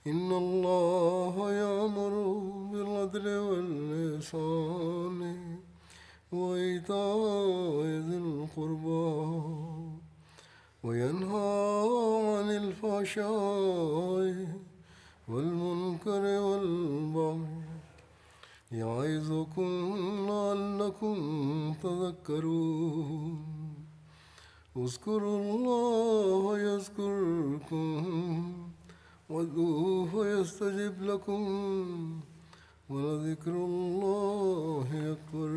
إن الله يأمر بالعدل والإحسان وإيتاء ذي القربى وينهى عن الفحشاء والمنكر والبغي يعظكم لعلكم تذكرون اذكروا الله يذكركم وادعوه يستجب لكم ولذكر الله أكبر.